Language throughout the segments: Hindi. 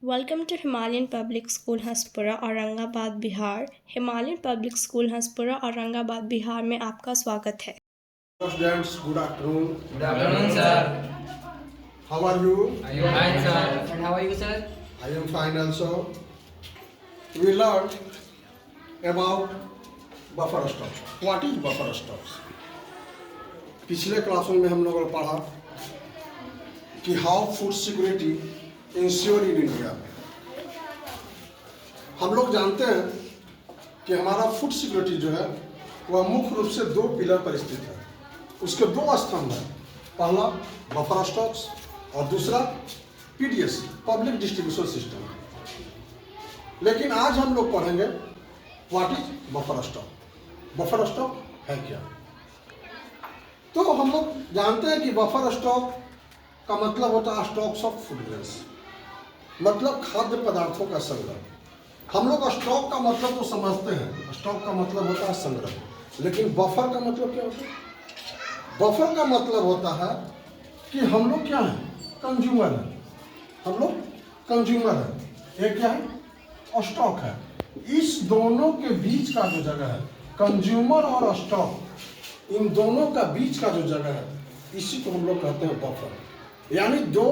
Welcome to Himalayan Public School Hanspura Aurangabad Bihar. Himalayan Public School Hanspura Aurangabad Bihar में आपका स्वागत है। Students, good afternoon. Good afternoon, sir. How are you? I am fine, sir. And how are you, sir? I am fine also. We learned about buffer stocks. What is buffer stocks? पिछले क्लासों में हम लोगों ने पढ़ा कि how food security ensure in India. हम लोग जानते हैं कि हमारा फूड सिक्योरिटी जो है वह मुख्य रूप से दो पिलर पर स्थित है। उसके दो स्तंभ हैं, पहला बफर स्टॉक्स और दूसरा पीडीएस पब्लिक डिस्ट्रीब्यूशन सिस्टम। लेकिन आज हम लोग पढ़ेंगे what is buffer stock. Buffer stock है क्या? तो हम लोग जानते हैं कि बफर स्टॉक का मतलब होता है स्टॉक्स ऑफ फूड ग्रेन्स, मतलब खाद्य पदार्थों का संग्रह। हम लोग स्टॉक का मतलब तो समझते हैं, स्टॉक का मतलब होता है संग्रह, लेकिन बफर का मतलब क्या होता है? बफर का मतलब होता है कि हम लोग क्या है, कंज्यूमर है। हम लोग कंज्यूमर है, एक क्या है, और स्टॉक है। इस दोनों के बीच का जो जगह है, कंज्यूमर और स्टॉक, इन दोनों का बीच का जो जगह है, इसी को हम लोग कहते हैं बफर। यानी दो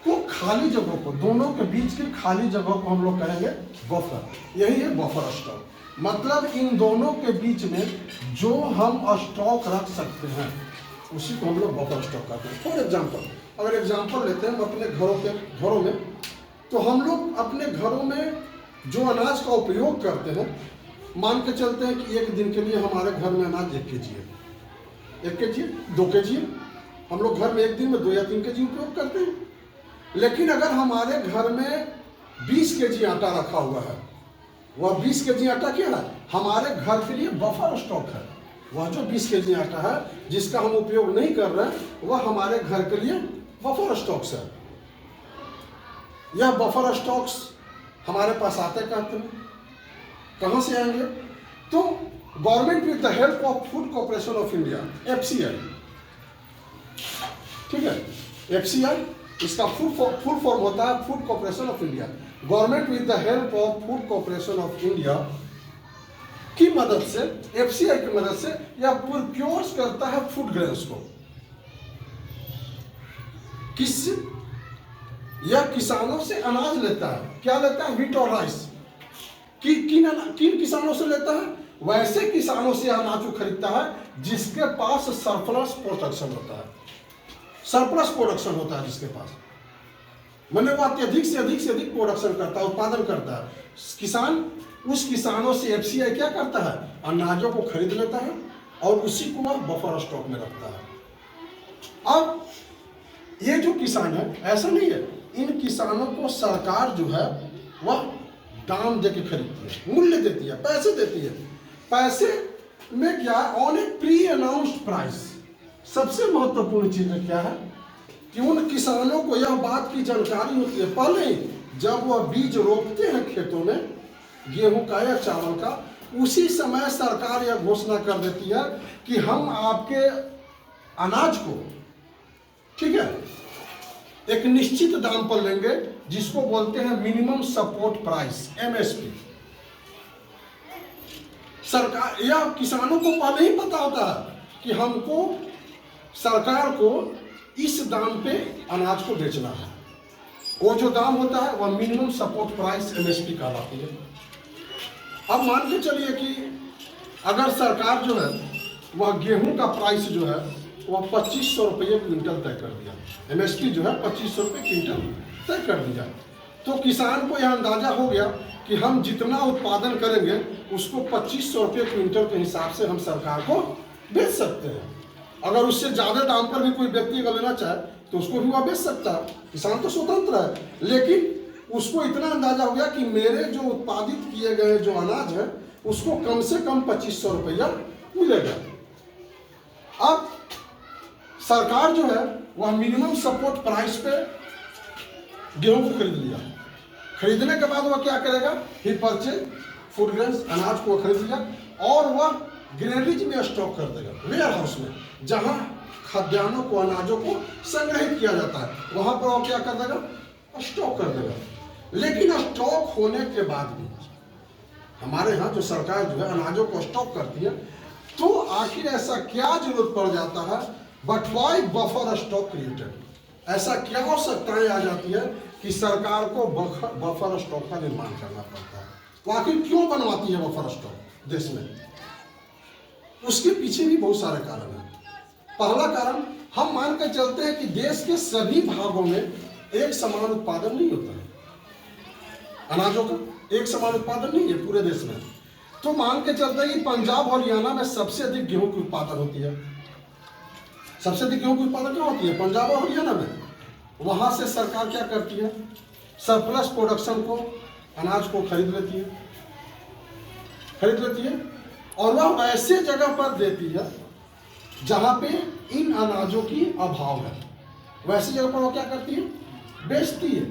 को खाली जगहों को, दोनों के बीच की खाली जगहों को हम लोग कहेंगे बफर। यही है बफर स्टॉक। मतलब इन दोनों के बीच में जो हम स्टॉक रख सकते हैं उसी को हम लोग बफर स्टॉक कहते हैं। फॉर एग्जाम्पल, अगर एग्जाम्पल लेते हैं हम अपने घरों में, तो हम लोग अपने घरों में जो अनाज का उपयोग करते हैं, मान के चलते हैं कि एक दिन के लिए हमारे घर में अनाज 1 kg है, 1 kg है, 2 kg है। हम लोग घर में एक दिन में 2 या 3 kg उपयोग करते हैं। लेकिन अगर हमारे घर में 20 kg आटा रखा हुआ है, वह 20 kg आटा क्या है, हमारे घर के लिए बफर स्टॉक है। वह जो 20 kg आटा है जिसका हम उपयोग नहीं कर रहे हैं, वह हमारे घर के लिए बफर स्टॉक्स है। यह बफर स्टॉक्स हमारे पास आते कहते हैं, कहाँ से आएंगे? तो government with the help of food corporation of India, FCI, ठीक है, एफसीआई इसका फुल फॉर्म होता है food corporation of India. Government with the help of food corporation of India की मदद से, एफसीआई की मदद से यह प्रोक्योर्स करता है फूड ग्रेन्स को। किससे? यह किसानों से अनाज लेता है। क्या लेता है? व्हीट और राइस। किन किसानों से लेता है? वैसे किसानों से अनाज को खरीदता है जिसके पास सरप्लस प्रोडक्शन होता है। सरप्लस प्रोडक्शन होता है जिसके पास, मैंने वो अधिक से अधिक प्रोडक्शन करता है, उत्पादन करता है किसान। उस किसानों से एफसीआई क्या करता है, अनाजों को खरीद लेता है और उसी को वह बफर स्टॉक में रखता है। अब ये जो किसान है, ऐसा नहीं है, इन किसानों को सरकार जो है वह दाम दे के खरीदती है, मूल्य देती है, पैसे देती है। पैसे में क्या, on A pre announced price. सबसे महत्वपूर्ण चीज क्या है कि उन किसानों को यह बात की जानकारी होती है पहले ही, जब वह बीज रोपते हैं खेतों में, गेहूं का या चावल का, उसी समय सरकार यह घोषणा कर देती है कि हम आपके अनाज को, ठीक है, एक निश्चित दाम पर लेंगे, जिसको बोलते हैं मिनिमम सपोर्ट प्राइस, एमएसपी। सरकार या किसानों को पहले ही पता होता है कि हमको सरकार को इस दाम पे अनाज को बेचना है। वो जो दाम होता है वह मिनिमम सपोर्ट प्राइस, एमएसपी कहलाती है। अब मान के चलिए कि अगर सरकार जो है वह गेहूं का प्राइस जो है वह 2500 रुपये क्विंटल तय कर दिया, एमएसपी जो है 2500 रुपये क्विंटल तय कर दिया, तो किसान को यह अंदाजा हो गया कि हम जितना उत्पादन करेंगे उसको 2500 रुपये क्विंटल के हिसाब से हम सरकार को बेच सकते हैं। अगर उससे ज़्यादा दाम पर भी कोई व्यक्ति अगर लेना चाहे तो उसको भी वह बेच सकता है, किसान तो स्वतंत्र है। लेकिन उसको इतना अंदाजा हो गया कि मेरे जो उत्पादित किए गए जो अनाज है उसको कम से कम 2500 रुपया मिलेगा। अब सरकार जो है वह मिनिमम सपोर्ट प्राइस पे गेहूं को खरीद लिया। खरीदने के बाद वह क्या करेगा, ही परचेज फूड ग्रेन्स, अनाज को खरीद लिया और वह ग्रेनेज में स्टॉक कर देगा, वेयर हाउस में, जहां खाद्यान्नों को, अनाजों को संग्रहित किया जाता है। वहां पर वो क्या कर देगा, स्टॉक कर देगा। लेकिन स्टॉक होने के बाद भी हमारे यहाँ जो सरकार जो है अनाजों को स्टॉक करती है, तो आखिर ऐसा क्या जरूरत पड़ जाता है, but why buffer stock created, ऐसा क्या आवश्यकताएं आ जाती है कि सरकार को बफर स्टॉक का निर्माण करना पड़ता है। तो आखिर क्यों बनवाती है बफर स्टॉक देश में? उसके पीछे भी बहुत सारे कारण हैं। पहला कारण, हम मान कर चलते हैं कि देश के सभी भागों में एक समान उत्पादन नहीं होता है, अनाजों का एक समान उत्पादन नहीं है पूरे देश में। तो मान के चलते हैं कि पंजाब और हरियाणा में सबसे अधिक गेहूं की उत्पादन होती है। सबसे अधिक गेहूं की उत्पादन क्या होती है? पंजाब और हरियाणा में। वहां से सरकार क्या करती है? सरप्लस प्रोडक्शन को, अनाज को खरीद लेती है और वह ऐसे जगह पर देती है जहां पे इन अनाजों की अभाव है। वैसी जगह पर वो क्या करती है? बेचती है,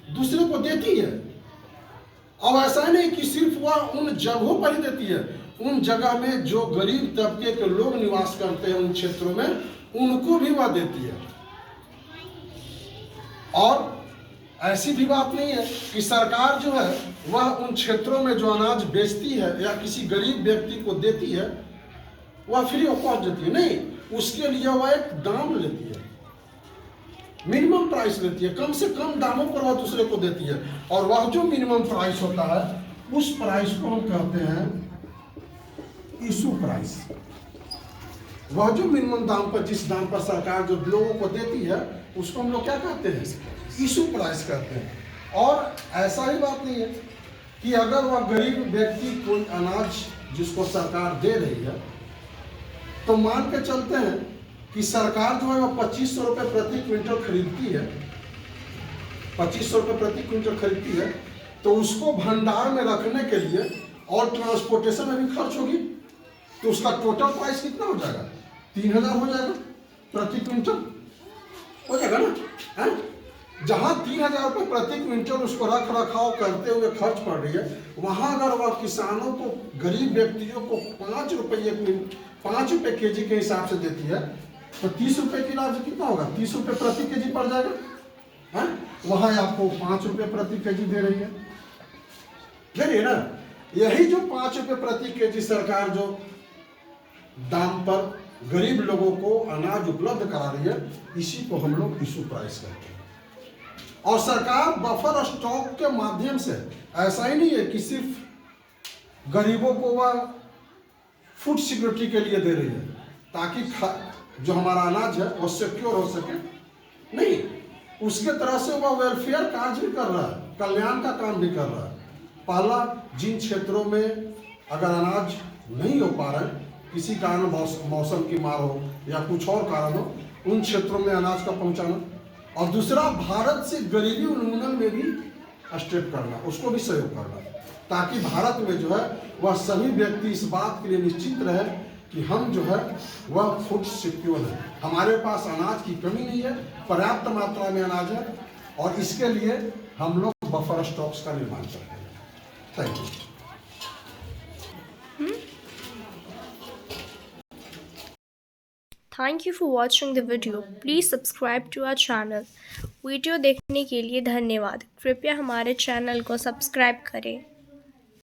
दूसरे को देती है। अब ऐसा नहीं कि सिर्फ वह उन जगहों पर ही देती है, उन जगह में जो गरीब तबके के लोग निवास करते हैं उन क्षेत्रों में, उनको भी वह देती है। और ऐसी भी बात नहीं है कि सरकार जो है वह उन क्षेत्रों में जो अनाज बेचती है या किसी गरीब व्यक्ति को देती है वह फ्री ऑफ कॉस्ट देती है। नहीं, उसके लिए वह एक दाम लेती है, मिनिमम प्राइस लेती है, कम से कम दामों पर वह दूसरे को देती है। और वह जो मिनिमम प्राइस होता है उस प्राइस को हम कहते हैं इशू प्राइस। वह जो मिनिमम दाम पर, जिस दाम पर सरकार जो लोगों को देती है उसको हम लोग क्या कहते हैं? इशू प्राइस कहते हैं। और ऐसा ही बात नहीं है कि अगर वह गरीब व्यक्ति कोई अनाज जिसको सरकार दे रही है, तो मान के चलते हैं कि सरकार जो है वह 2500 रुपये प्रति क्विंटल खरीदती है, 2500 रुपये प्रति क्विंटल खरीदती है, तो उसको भंडार में रखने के लिए और ट्रांसपोर्टेशन में भी खर्च होगी, तो उसका टोटल प्राइस कितना हो जाएगा? 3000 हो जाएगा प्रति क्विंटल, हो जाएगा ना है? जहाँ 3000 रुपये प्रति क्विंटल उसको रख रखाव करते हुए खर्च पड़ रही है, वहाँ अगर वह किसानों को, गरीब व्यक्तियों को 5 रुपये केजी के हिसाब से देती है, तो 30 रुपये की लाभ कितना होगा? 30 रुपये प्रति केजी पड़ जाएगा है? वहाँ आपको 5 रुपये प्रति केजी दे रही है, दे रही है ना। यही जो 5 रुपये प्रति केजी सरकार जो दाम पर गरीब लोगों को अनाज उपलब्ध करा रही है, इसी को हम लोग इशू प्राइस कहते हैं। और सरकार बफर स्टॉक के माध्यम से, ऐसा ही नहीं है कि सिर्फ गरीबों को वह फूड सिक्योरिटी के लिए दे रही है ताकि जो हमारा अनाज है वो सिक्योर हो सके, नहीं, उसके तरह से वह वेलफेयर कार्य भी कर रहा है, कल्याण का काम भी कर रहा है। पहला, जिन क्षेत्रों में अगर अनाज नहीं हो पा रहा है, किसी कारण मौसम की मार हो या कुछ और कारण हो, उन क्षेत्रों में अनाज का पहुंचाना। और दूसरा, भारत से गरीबी उन्मूलन में भी स्टेप करना, उसको भी सहयोग करना, ताकि भारत में जो है वह सभी व्यक्ति इस बात के लिए निश्चित रहे कि हम जो है वह फूड सिक्योर है, हमारे पास अनाज की कमी नहीं है, पर्याप्त मात्रा में अनाज है, और इसके लिए हम लोग बफर स्टॉक्स का निर्माण करते हैं। Thank you. Thank you for watching the video. Please subscribe to our channel. Video देखने के लिए धन्यवाद। कृपया हमारे चैनल को सब्सक्राइब करें।